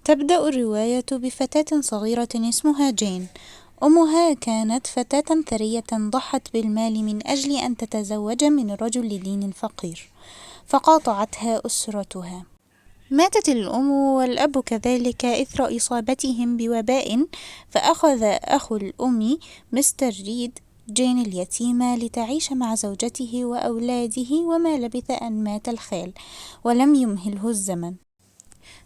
تبدأ الرواية بفتاة صغيرة اسمها جين. أمها كانت فتاة ثرية ضحت بالمال من أجل أن تتزوج من رجل لدين فقير، فقاطعتها أسرتها. ماتت الأم والأب كذلك إثر إصابتهم بوباء، فأخذ أخو الأم مستر ريد جين اليتيمة لتعيش مع زوجته وأولاده، وما لبث أن مات الخال ولم يمهله الزمن.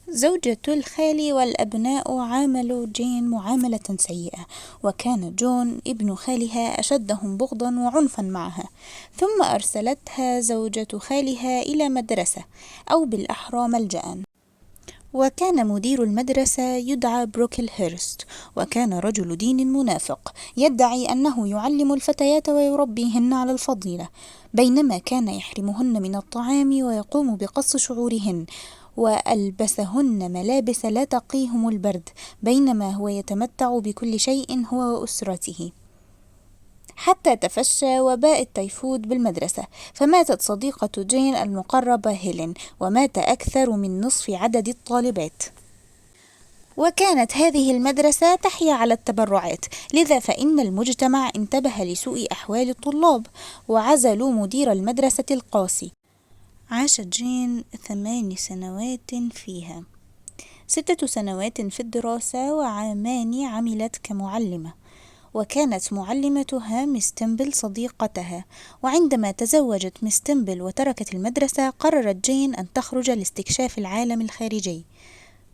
زوجة الخال والأبناء عاملوا جين معاملة سيئة، وكان جون ابن خالها أشدهم بغضا وعنفا معها. ثم أرسلتها زوجة خالها إلى مدرسة، أو بالأحرى ملجأ، وكان مدير المدرسة يدعى بروكل هيرست، وكان رجل دين منافق يدعي أنه يعلم الفتيات ويربيهن على الفضيلة، بينما كان يحرمهن من الطعام ويقوم بقص شعورهن وألبسهن ملابس لا تقيهم البرد، بينما هو يتمتع بكل شيء هو وأسرته، حتى تفشى وباء التيفود بالمدرسة، فماتت صديقة جين المقربة هيلين، ومات أكثر من نصف عدد الطالبات. وكانت هذه المدرسة تحيا على التبرعات، لذا فإن المجتمع انتبه لسوء أحوال الطلاب وعزلوا مدير المدرسة القاسي. عاشت جين 8 سنوات فيها، 6 سنوات في الدراسة وعامان عملت كمعلمة، وكانت معلمتها مس تمبل صديقتها. وعندما تزوجت مس تمبل وتركت المدرسة، قررت جين أن تخرج لاستكشاف العالم الخارجي،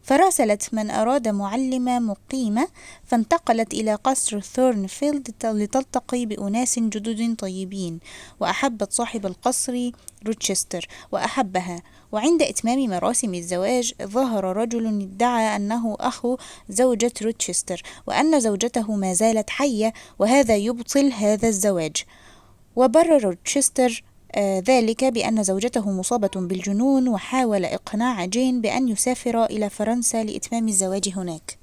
فراسلت من أراد معلمة مقيمة، فانتقلت إلى قصر ثورنفيلد لتلتقي بأناس جدد طيبين، وأحبت صاحب القصر روتشستر وأحبها. وعند إتمام مراسم الزواج ظهر رجل ادعى أنه أخو زوجة روتشستر، وأن زوجته ما زالت حية، وهذا يبطل هذا الزواج. وبرر روتشستر ذلك بأن زوجته مصابة بالجنون، وحاول إقناع جين بأن يسافر إلى فرنسا لإتمام الزواج هناك،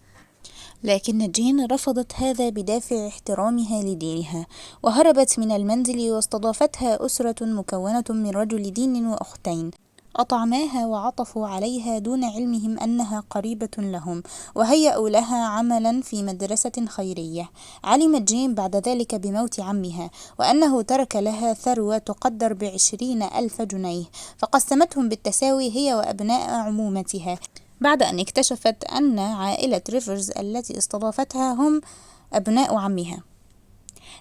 لكن جين رفضت هذا بدافع احترامها لدينها، وهربت من المنزل، واستضافتها أسرة مكونة من رجل دين وأختين، أطعماها وعطفوا عليها دون علمهم أنها قريبة لهم، وهيأوا لها عملا في مدرسة خيرية. علمت جين بعد ذلك بموت عمها، وأنه ترك لها ثروة تقدر ب20,000 جنيه، فقسمتهم بالتساوي هي وأبناء عمومتها، بعد أن اكتشفت أن عائلة ريفرز التي استضافتها هم أبناء عمها.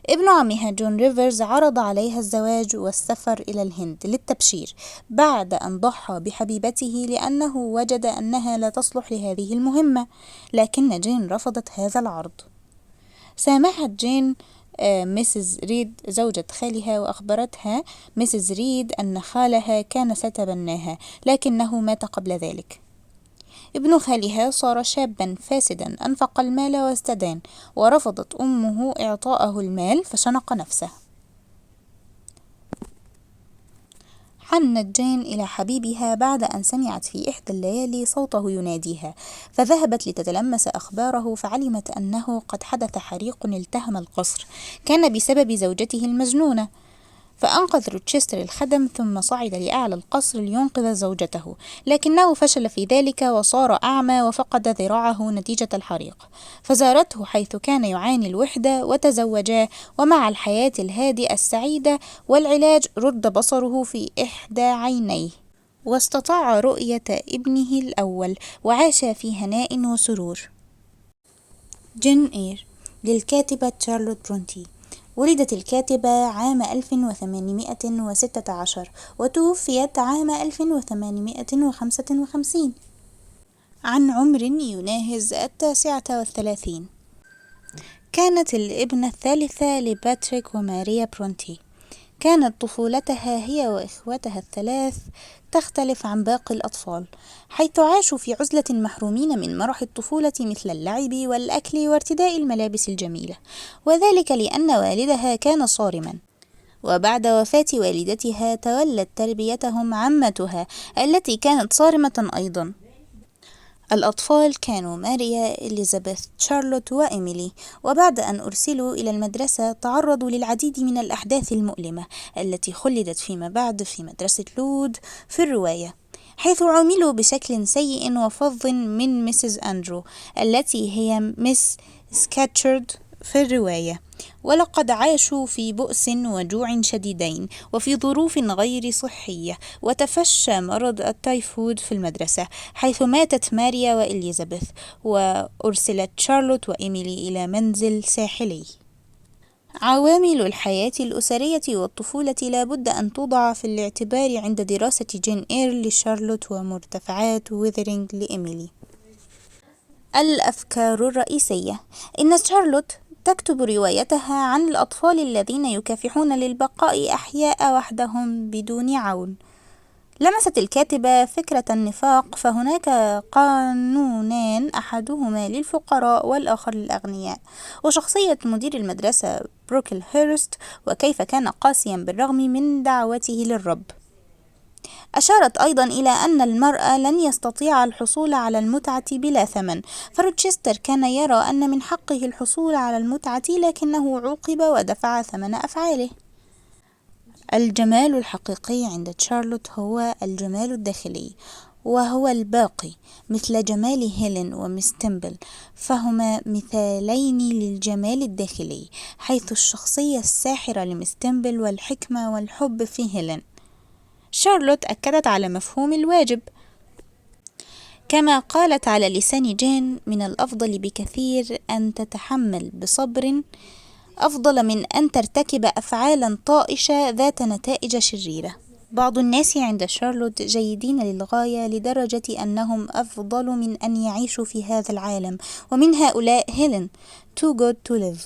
ابن عمها جون ريفرز عرض عليها الزواج والسفر إلى الهند للتبشير، بعد أن ضحى بحبيبته لأنه وجد أنها لا تصلح لهذه المهمة، لكن جين رفضت هذا العرض. سامحت جين ميسيس ريد زوجة خالها، وأخبرتها ميسيس ريد أن خالها كان سيتبناها، لكنه مات قبل ذلك. ابن خالها صار شابا فاسدا، أنفق المال واستدان، ورفضت أمه إعطاءه المال فشنق نفسه. حنت جين إلى حبيبها بعد أن سمعت في إحدى الليالي صوته يناديها، فذهبت لتتلمس أخباره، فعلمت أنه قد حدث حريق التهم القصر، كان بسبب زوجته المجنونة. فأنقذ روتشستر الخدم، ثم صعد لأعلى القصر لينقذ زوجته، لكنه فشل في ذلك وصار أعمى وفقد ذراعه نتيجة الحريق، فزارته حيث كان يعاني الوحدة وتزوجا، ومع الحياة الهادئة السعيدة والعلاج رد بصره في إحدى عينيه، واستطاع رؤية ابنه الأول، وعاش في هناء وسرور. جين إير للكاتبة شارلوت برونتي. ولدت الكاتبة عام 1816 وتوفيت عام 1855 عن عمر يناهز 39. كانت الابنة الثالثة لباتريك وماريا برونتي. كانت طفولتها هي وإخوتها الثلاث تختلف عن باقي الأطفال، حيث عاشوا في عزلة محرومين من مرح الطفولة مثل اللعب والأكل وارتداء الملابس الجميلة، وذلك لأن والدها كان صارما. وبعد وفاة والدتها تولت تربيتهم عمتها التي كانت صارمة أيضا. الأطفال كانوا ماريا، إليزابيث، شارلوت وإيميلي. وبعد أن أرسلوا إلى المدرسة تعرضوا للعديد من الأحداث المؤلمة التي خلدت فيما بعد في مدرسة لود في الرواية. حيث عُاملوا بشكل سيء وفظ من ميسيس أندرو التي هي ميس سكاتشرد في الرواية، ولقد عاشوا في بؤس وجوع شديدين وفي ظروف غير صحية، وتفشى مرض التيفود في المدرسة حيث ماتت ماريا وإليزابيث، وأرسلت شارلوت وإيميلي إلى منزل ساحلي. عوامل الحياة الأسرية والطفولة لا بد أن توضع في الاعتبار عند دراسة جين إير لشارلوت ومرتفعات ويذرينغ لإيميلي. الأفكار الرئيسية: إن شارلوت تكتب روايتها عن الأطفال الذين يكافحون للبقاء أحياء وحدهم بدون عون. لمست الكاتبة فكرة النفاق، فهناك قانونان أحدهما للفقراء والآخر للأغنياء، وشخصية مدير المدرسة بروكل هيرست وكيف كان قاسيا بالرغم من دعوته للرب. أشارت أيضا إلى أن المرء لن يستطيع الحصول على المتعة بلا ثمن، فروتشستر كان يرى أن من حقه الحصول على المتعة لكنه عوقب ودفع ثمن أفعاله. الجمال الحقيقي عند شارلوت هو الجمال الداخلي، وهو الباقي مثل جمال هيلين وميس تيمبل، فهما مثالين للجمال الداخلي، حيث الشخصية الساحرة لميس تيمبل والحكمة والحب في هيلين. شارلوت أكدت على مفهوم الواجب، كما قالت على لسان جين: من الأفضل بكثير أن تتحمل بصبر أفضل من أن ترتكب أفعالا طائشة ذات نتائج شريرة. بعض الناس عند شارلوت جيدين للغاية لدرجة أنهم أفضل من أن يعيشوا في هذا العالم، ومن هؤلاء هيلين too good to live،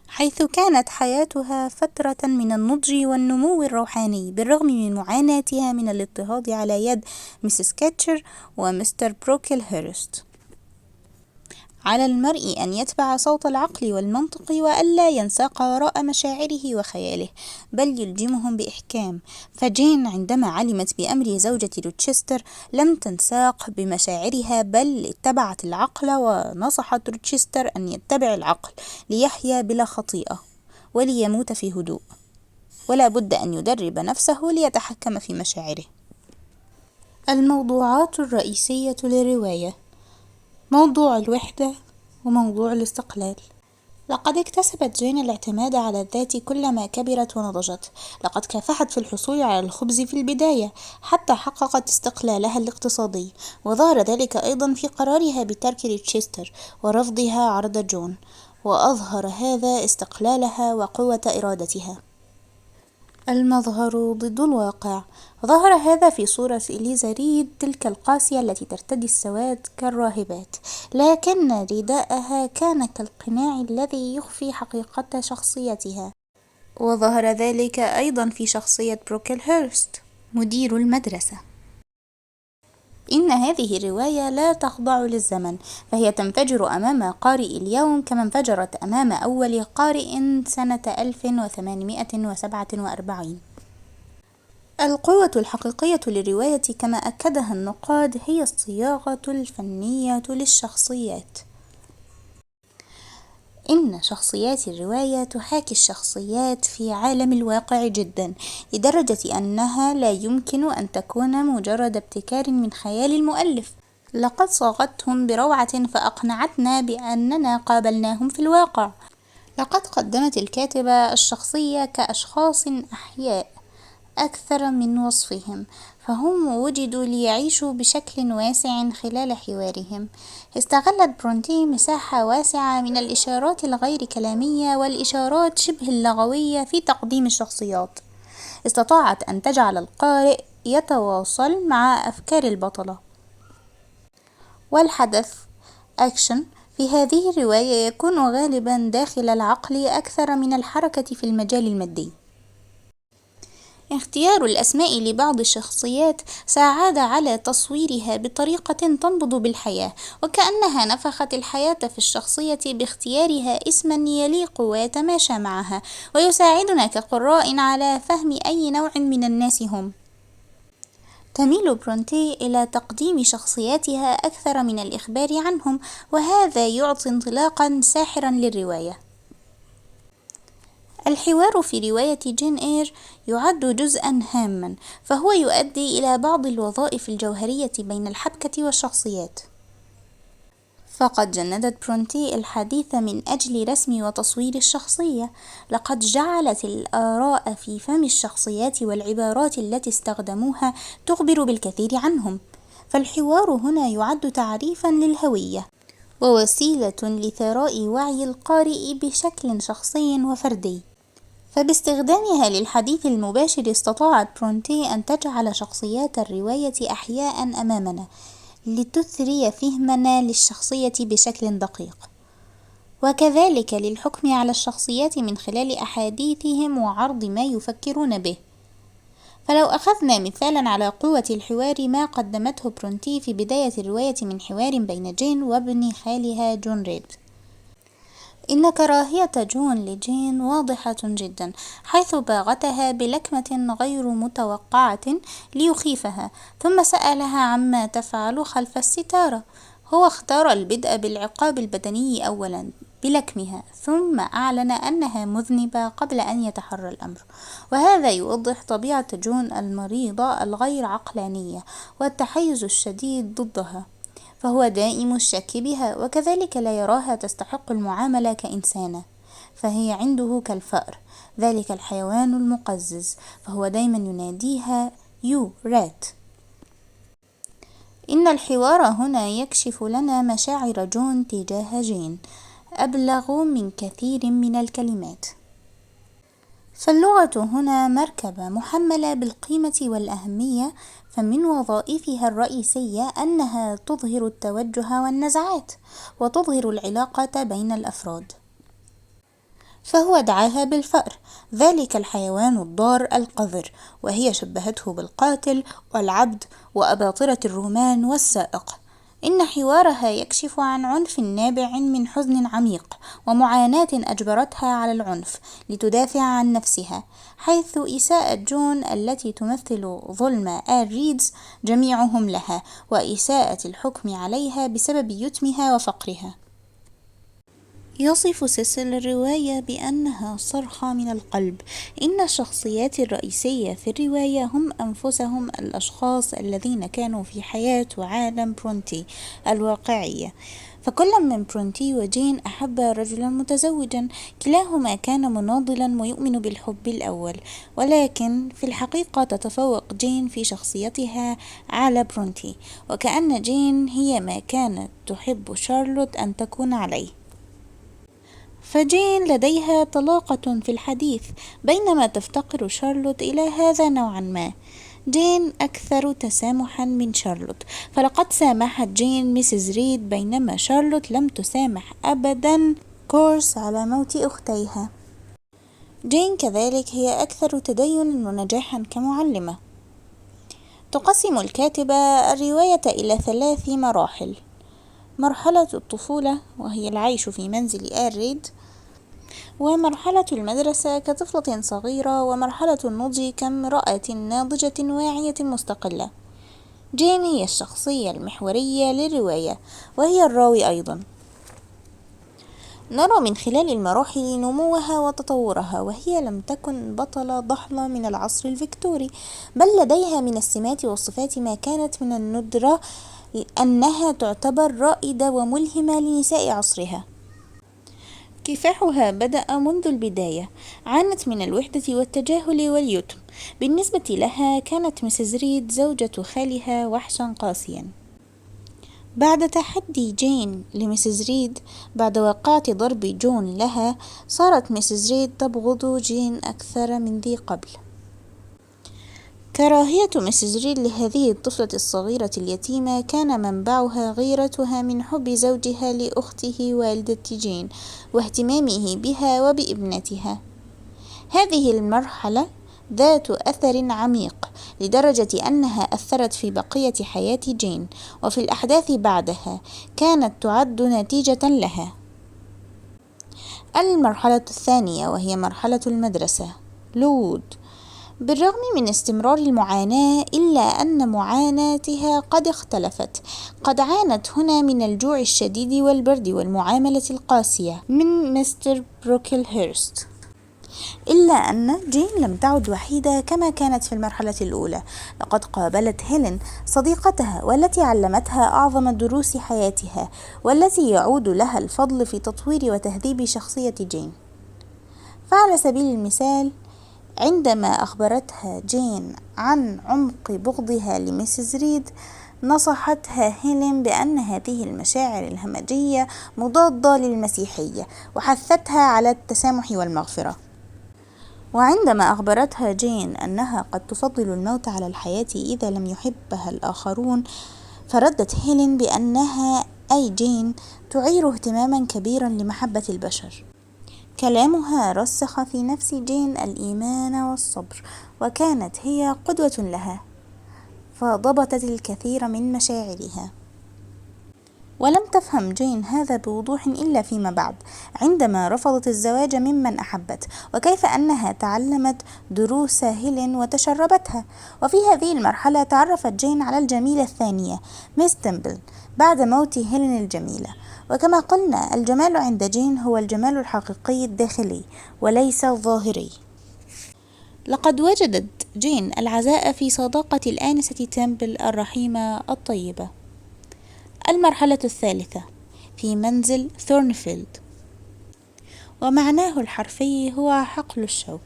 حيث كانت حياتها فترة من النضج والنمو الروحاني بالرغم من معاناتها من الاضطهاد على يد ميسيس كاتشر ومستر بروكل هيرست. على المرء أن يتبع صوت العقل والمنطق وألا ينساق وراء مشاعره وخياله، بل يلجمهم بإحكام. فجين عندما علمت بأمر زوجة روتشستر لم تنساق بمشاعرها، بل اتبعت العقل، ونصحت روتشستر أن يتبع العقل ليحيا بلا خطيئة وليموت في هدوء، ولا بد أن يدرب نفسه ليتحكم في مشاعره. الموضوعات الرئيسية للرواية: موضوع الوحدة وموضوع الاستقلال. لقد اكتسبت جين الاعتماد على الذات كلما كبرت ونضجت. لقد كافحت في الحصول على الخبز في البداية حتى حققت استقلالها الاقتصادي، وظهر ذلك أيضا في قرارها بترك روتشستر ورفضها عرض جون، وأظهر هذا استقلالها وقوة إرادتها. المظهر ضد الواقع. ظهر هذا في صورة إليزا ريد، تلك القاسية التي ترتدي السواد كالراهبات، لكن رداءها كان كالقناع الذي يخفي حقيقة شخصيتها. وظهر ذلك أيضا في شخصية بروكل هيرست مدير المدرسة. إن هذه الرواية لا تخضع للزمن، فهي تنفجر أمام قارئ اليوم كما انفجرت أمام أول قارئ سنة 1847. القوة الحقيقية للرواية كما أكدها النقاد هي الصياغة الفنية للشخصيات. إن شخصيات الرواية تحاكي الشخصيات في عالم الواقع جدا، لدرجة أنها لا يمكن أن تكون مجرد ابتكار من خيال المؤلف. لقد صاغتهم بروعة فأقنعتنا بأننا قابلناهم في الواقع. لقد قدمت الكاتبة الشخصية كأشخاص أحياء أكثر من وصفهم، فهم وجدوا ليعيشوا بشكل واسع خلال حوارهم. استغلت برونتي مساحة واسعة من الإشارات الغير كلامية والإشارات شبه اللغوية في تقديم الشخصيات. استطاعت أن تجعل القارئ يتواصل مع أفكار البطلة. والحدث أكشن في هذه الرواية يكون غالبا داخل العقل أكثر من الحركة في المجال المادي. اختيار الأسماء لبعض الشخصيات ساعد على تصويرها بطريقة تنبض بالحياة، وكأنها نفخت الحياة في الشخصية باختيارها اسما يليق ويتماشى معها، ويساعدنا كقراء على فهم أي نوع من الناس هم. تميل برونتي إلى تقديم شخصياتها أكثر من الإخبار عنهم، وهذا يعطي انطلاقا ساحرا للرواية. الحوار في رواية جين إير يعد جزءًا هامًا، فهو يؤدي إلى بعض الوظائف الجوهرية بين الحبكة والشخصيات. فقد جندت برونتي الحديث من أجل رسم وتصوير الشخصية، لقد جعلت الآراء في فم الشخصيات والعبارات التي استخدموها تخبر بالكثير عنهم، فالحوار هنا يعد تعريفًا للهوية، ووسيلة لثراء وعي القارئ بشكل شخصي وفردي. فباستخدامها للحديث المباشر استطاعت برونتي أن تجعل شخصيات الرواية أحياء أمامنا لتثري فهمنا للشخصية بشكل دقيق، وكذلك للحكم على الشخصيات من خلال أحاديثهم وعرض ما يفكرون به. فلو أخذنا مثالا على قوة الحوار ما قدمته برونتي في بداية الرواية من حوار بين جين وابن خالها جون ريد، إن كراهية جون لجين واضحة جدا، حيث باغتها بلكمة غير متوقعة ليخيفها، ثم سألها عما تفعل خلف الستارة. هو اختار البدء بالعقاب البدني أولا بلكمها، ثم أعلن أنها مذنبة قبل أن يتحرى الأمر، وهذا يوضح طبيعة جون المريضة الغير عقلانية والتحيز الشديد ضدها، فهو دائم الشك بها، وكذلك لا يراها تستحق المعاملة كإنسانة، فهي عنده كالفأر، ذلك الحيوان المقزز، فهو دائما يناديها يو رات. إن الحوار هنا يكشف لنا مشاعر جون تجاه جين أبلغ من كثير من الكلمات، فاللغة هنا مركبة محملة بالقيمة والأهمية، فمن وظائفها الرئيسية أنها تظهر التوجه والنزعات، وتظهر العلاقة بين الأفراد. فهو دعاها بالفأر، ذلك الحيوان الضار القذر، وهي شبهته بالقاتل والعبد وأباطرة الرومان والسائق. إن حوارها يكشف عن عنف نابع من حزن عميق ومعاناة أجبرتها على العنف لتدافع عن نفسها، حيث إساءة جون التي تمثل ظلم آل ريدز جميعهم لها، وإساءة الحكم عليها بسبب يتمها وفقرها. يصف سيسل الرواية بأنها صرخة من القلب. إن الشخصيات الرئيسية في الرواية هم أنفسهم الأشخاص الذين كانوا في حياة وعالم برونتي الواقعية، فكل من برونتي وجين أحب رجلا متزوجا، كلاهما كان مناضلا ويؤمن بالحب الأول، ولكن في الحقيقة تتفوق جين في شخصيتها على برونتي، وكأن جين هي ما كانت تحب شارلوت أن تكون عليه. فجين لديها طلاقة في الحديث، بينما تفتقر شارلوت إلى هذا نوعا ما. جين أكثر تسامحا من شارلوت، فلقد سامحت جين ميسيس ريد، بينما شارلوت لم تسامح أبدا كورس على موت أختيها. جين كذلك هي أكثر تدين ونجاحا كمعلمة. تقسم الكاتبة الرواية إلى 3 مراحل: مرحلة الطفولة وهي العيش في منزل آل ريد، ومرحلة المدرسة كطفلة صغيرة، ومرحلة النضج كامرأة ناضجة واعية مستقلة. جين هي الشخصية المحورية للرواية، وهي الراوي أيضا. نرى من خلال المراحل نموها وتطورها، وهي لم تكن بطلة ضحلة من العصر الفيكتوري، بل لديها من السمات والصفات ما كانت من الندرة أنها تعتبر رائدة وملهمة لنساء عصرها. كفاحها بدأ منذ البداية، عانت من الوحدة والتجاهل واليتم. بالنسبة لها كانت ميسيس ريد زوجة خالها وحشا قاسيا. بعد تحدي جين لميسيس ريد بعد وقعة ضرب جون لها، صارت ميسيس ريد تبغض جين أكثر من ذي قبل. كراهية ميسيس ريد لهذه الطفلة الصغيرة اليتيمة كان منبعها غيرتها من حب زوجها لأخته والدة جين واهتمامه بها وبابنتها. هذه المرحلة ذات أثر عميق لدرجة أنها أثرت في بقية حياة جين وفي الأحداث بعدها، كانت تعد نتيجة لها. المرحلة الثانية وهي مرحلة المدرسة لود. بالرغم من استمرار المعاناة إلا أن معاناتها قد اختلفت. قد عانت هنا من الجوع الشديد والبرد والمعاملة القاسية من مستر بروكلهيرست، إلا أن جين لم تعد وحيدة كما كانت في المرحلة الأولى. لقد قابلت هيلين صديقتها والتي علمتها أعظم دروس حياتها، والتي يعود لها الفضل في تطوير وتهذيب شخصية جين. فعلى سبيل المثال، عندما أخبرتها جين عن عمق بغضها لميسيس ريد، نصحتها هيلين بأن هذه المشاعر الهمجية مضادة للمسيحية، وحثتها على التسامح والمغفرة. وعندما أخبرتها جين أنها قد تفضل الموت على الحياة إذا لم يحبها الآخرون، فردت هيلين بأنها أي جين تعير اهتماما كبيرا لمحبة البشر. كلامها رسخ في نفس جين الإيمان والصبر، وكانت هي قدوة لها، فضبطت الكثير من مشاعرها. ولم تفهم جين هذا بوضوح إلا فيما بعد، عندما رفضت الزواج ممن أحبت، وكيف أنها تعلمت دروس هيلين وتشربتها. وفي هذه المرحلة تعرفت جين على الجميلة الثانية ميس تمبل بعد موت هيلين الجميلة. وكما قلنا، الجمال عند جين هو الجمال الحقيقي الداخلي وليس الظاهري. لقد وجدت جين العزاء في صداقة الآنسة تمبل الرحيمة الطيبة. المرحلة الثالثة في منزل ثورنفيلد، ومعناه الحرفي هو حقل الشوك.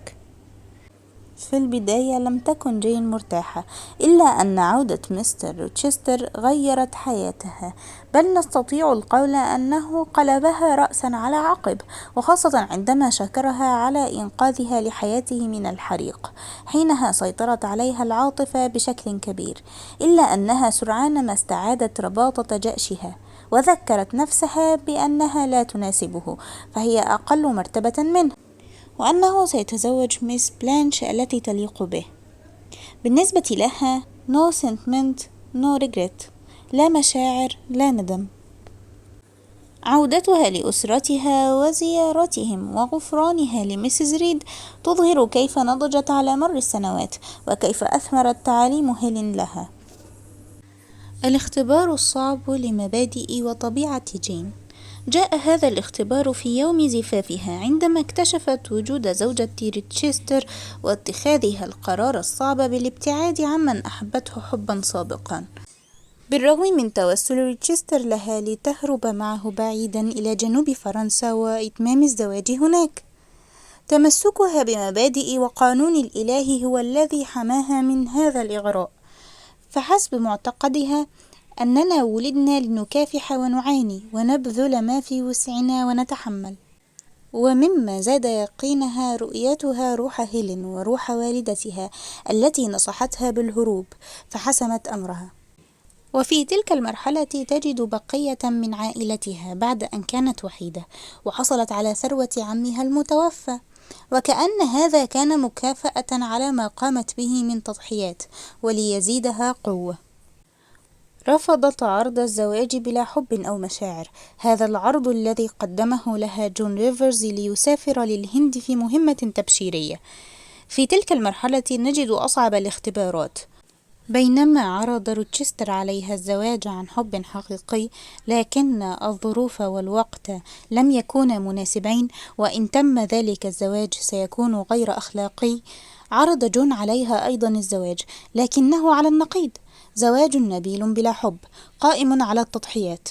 في البداية لم تكن جين مرتاحة، إلا أن عودة مستر روتشستر غيرت حياتها، بل نستطيع القول أنه قلبها رأسا على عقب، وخاصة عندما شكرها على إنقاذها لحياته من الحريق. حينها سيطرت عليها العاطفة بشكل كبير، إلا أنها سرعان ما استعادت رباطة جأشها، وذكرت نفسها بأنها لا تناسبه، فهي أقل مرتبة منه، وأنه سيتزوج ميس بلانش التي تليق به. بالنسبة لها no sentiment no regret، لا مشاعر لا ندم. عودتها لأسرتها وزيارتهم وغفرانها لميسيس ريد تظهر كيف نضجت على مر السنوات، وكيف أثمرت تعاليم هيلين لها. الاختبار الصعب لمبادئ وطبيعة جين. جاء هذا الاختبار في يوم زفافها، عندما اكتشفت وجود زوجة روتشستر واتخاذها القرار الصعب بالابتعاد عمن أحبته حبا سابقا، بالرغم من توسل روتشستر لها لتهرب معه بعيدا إلى جنوب فرنسا وإتمام الزواج هناك. تمسكها بمبادئ وقانون الإله هو الذي حماها من هذا الإغراء، فحسب معتقدها أننا ولدنا لنكافح ونعاني ونبذل ما في وسعنا ونتحمل. ومما زاد يقينها رؤيتها روح هيلين وروح والدتها التي نصحتها بالهروب، فحسمت أمرها. وفي تلك المرحلة تجد بقية من عائلتها بعد أن كانت وحيدة، وحصلت على ثروة عمها المتوفى، وكأن هذا كان مكافأة على ما قامت به من تضحيات وليزيدها قوة. رفضت عرض الزواج بلا حب أو مشاعر، هذا العرض الذي قدمه لها جون ريفرز ليسافر للهند في مهمة تبشيرية. في تلك المرحلة نجد أصعب الاختبارات. بينما عرض روتشستر عليها الزواج عن حب حقيقي، لكن الظروف والوقت لم يكونا مناسبين، وإن تم ذلك الزواج سيكون غير أخلاقي. عرض جون عليها أيضا الزواج، لكنه على النقيض، زواج نبيل بلا حب قائم على التضحيات.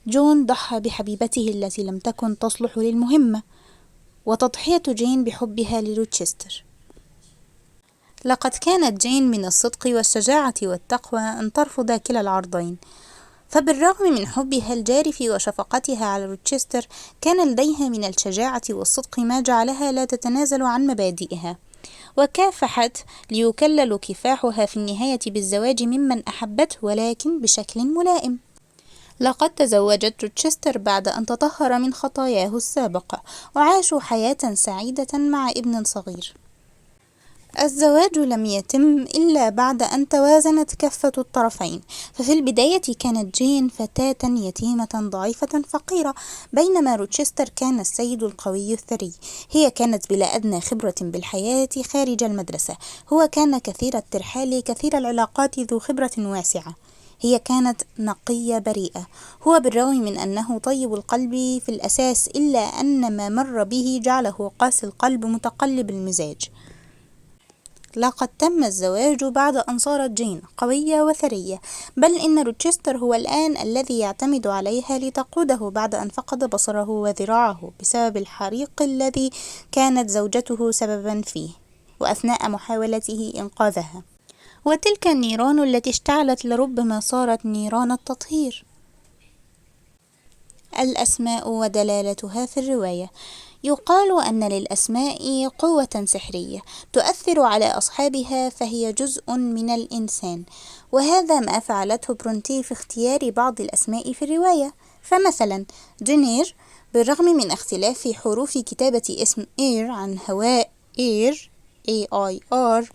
جون ضحى بحبيبته التي لم تكن تصلح للمهمة، وتضحية جين بحبها لروتشستر. لقد كانت جين من الصدق والشجاعة والتقوى أن ترفض كلا العرضين، فبالرغم من حبها الجارف وشفقتها على روتشستر، كان لديها من الشجاعة والصدق ما جعلها لا تتنازل عن مبادئها، وكافحت ليكلل كفاحها في النهاية بالزواج ممن أحبته، ولكن بشكل ملائم. لقد تزوجت روتشستر بعد أن تطهر من خطاياه السابقة، وعاشوا حياة سعيدة مع ابن صغير. الزواج لم يتم إلا بعد أن توازنت كفة الطرفين، ففي البداية كانت جين فتاة يتيمة ضعيفة فقيرة، بينما روتشستر كان السيد القوي الثري. هي كانت بلا أدنى خبرة بالحياة خارج المدرسة، هو كان كثير الترحال كثير العلاقات ذو خبرة واسعة. هي كانت نقية بريئة. هو بالرغم من أنه طيب القلب في الأساس إلا أن ما مر به جعله قاسي القلب متقلب المزاج. لقد تم الزواج بعد أن صارت جين قوية وثرية، بل إن روتشستر هو الآن الذي يعتمد عليها لتقوده بعد أن فقد بصره وذراعه بسبب الحريق الذي كانت زوجته سببا فيه، وأثناء محاولته إنقاذها. وتلك النيران التي اشتعلت لربما صارت نيران التطهير. الأسماء ودلالتها في الرواية. يقال أن للأسماء قوة سحرية تؤثر على أصحابها، فهي جزء من الإنسان، وهذا ما فعلته برونتي في اختيار بعض الأسماء في الرواية. فمثلا جينير، بالرغم من اختلاف حروف كتابة اسم إير عن هواء إير AIR،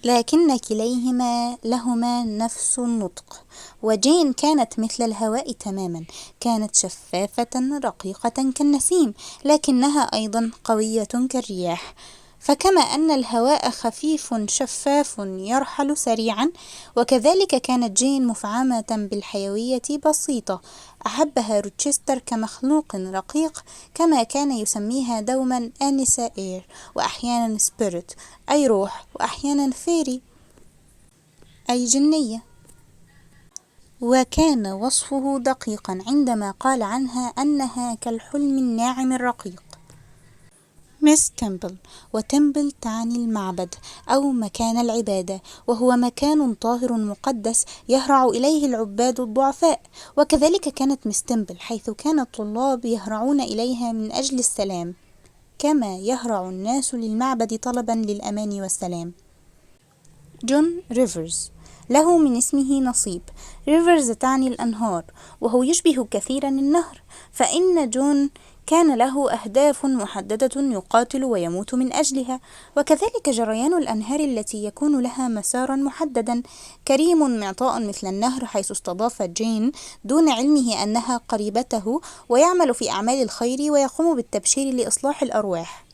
لكن كليهما لهما نفس النطق. وجين كانت مثل الهواء تماما، كانت شفافة رقيقة كالنسيم، لكنها أيضا قوية كالرياح. فكما أن الهواء خفيف شفاف يرحل سريعا، وكذلك كانت جين مفعمة بالحيوية بسيطة. أحبها روتشستر كمخلوق رقيق، كما كان يسميها دوما آنسة إير، وأحيانا سبيريت أي روح، وأحيانا فيري أي جنية. وكان وصفه دقيقا عندما قال عنها أنها كالحلم الناعم الرقيق. ميس تمبل، وتمبل تعني المعبد أو مكان العبادة، وهو مكان طاهر مقدس يهرع إليه العباد الضعفاء. وكذلك كانت ميس تمبل، حيث كان الطلاب يهرعون إليها من أجل السلام، كما يهرع الناس للمعبد طلبا للأمان والسلام. جون ريفرز، له من اسمه نصيب. ريفرز تعني الأنهار، وهو يشبه كثيرا النهر، فإن جون كان له أهداف محددة يقاتل ويموت من أجلها، وكذلك جريان الأنهار التي يكون لها مسارا محددا. كريم معطاء مثل النهر، حيث استضاف جين دون علمه أنها قريبته، ويعمل في أعمال الخير ويقوم بالتبشير لإصلاح الأرواح،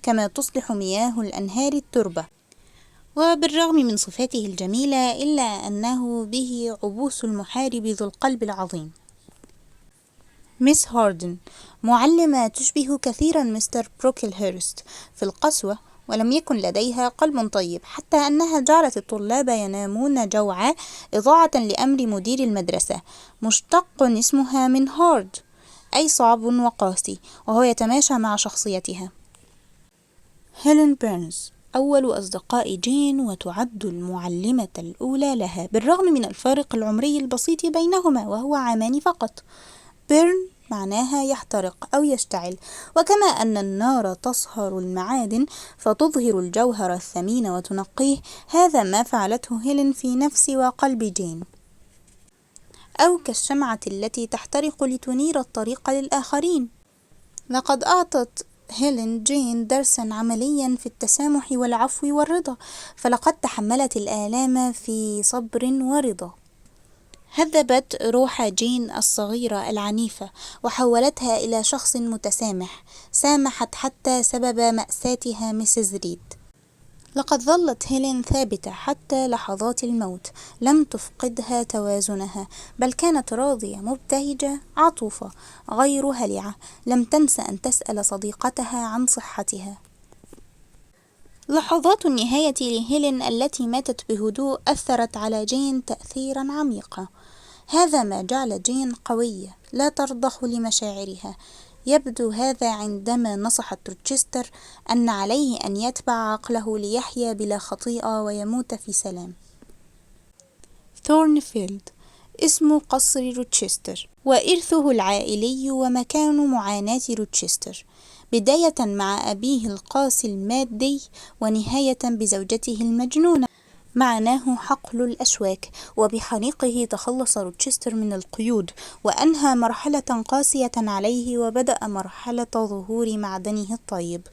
كما تصلح مياه الأنهار التربة. وبالرغم من صفاته الجميلة إلا أنه به عبوس المحارب ذو القلب العظيم. ميس هاردن، معلمة تشبه كثيرا مستر بروكلهيرست في القسوة، ولم يكن لديها قلب طيب، حتى أنها جعلت الطلاب ينامون جوعى إضاعة لأمر مدير المدرسة. مشتق اسمها من هارد أي صعب وقاسي، وهو يتماشى مع شخصيتها. هيلين بيرنز، أول أصدقاء جين، وتعد المعلمة الأولى لها بالرغم من الفارق العمري البسيط بينهما، وهو عامان فقط. بيرن معناها يحترق أو يشتعل، وكما أن النار تصهر المعادن فتظهر الجوهر الثمين وتنقيه، هذا ما فعلته هيلين في نفس وقلب جين. أو كالشمعة التي تحترق لتنير الطريق للآخرين. لقد أعطت هيلين جين درسا عمليا في التسامح والعفو والرضا، فلقد تحملت الآلام في صبر ورضا. هذبت روح جين الصغيرة العنيفة وحولتها إلى شخص متسامح، سامحت حتى سبب مأساتها ميسيس ريد. لقد ظلت هيلين ثابتة حتى لحظات الموت، لم تفقدها توازنها، بل كانت راضية مبتهجة عطوفة غير هلعة، لم تنس أن تسأل صديقتها عن صحتها. لحظات النهاية لهيلين التي ماتت بهدوء أثرت على جين تأثيرا عميقا. هذا ما جعل جين قوية لا ترضخ لمشاعرها. يبدو هذا عندما نصحت روتشستر أن عليه أن يتبع عقله ليحيا بلا خطيئة ويموت في سلام. ثورنفيلد، اسم قصر روتشستر وإرثه العائلي ومكان معاناة روتشستر، بداية مع أبيه القاسي المادي ونهاية بزوجته المجنونة. معناه حقل الأشواك، وبحريقه تخلص روتشستر من القيود وأنهى مرحلة قاسية عليه، وبدأ مرحلة ظهور معدنه الطيب.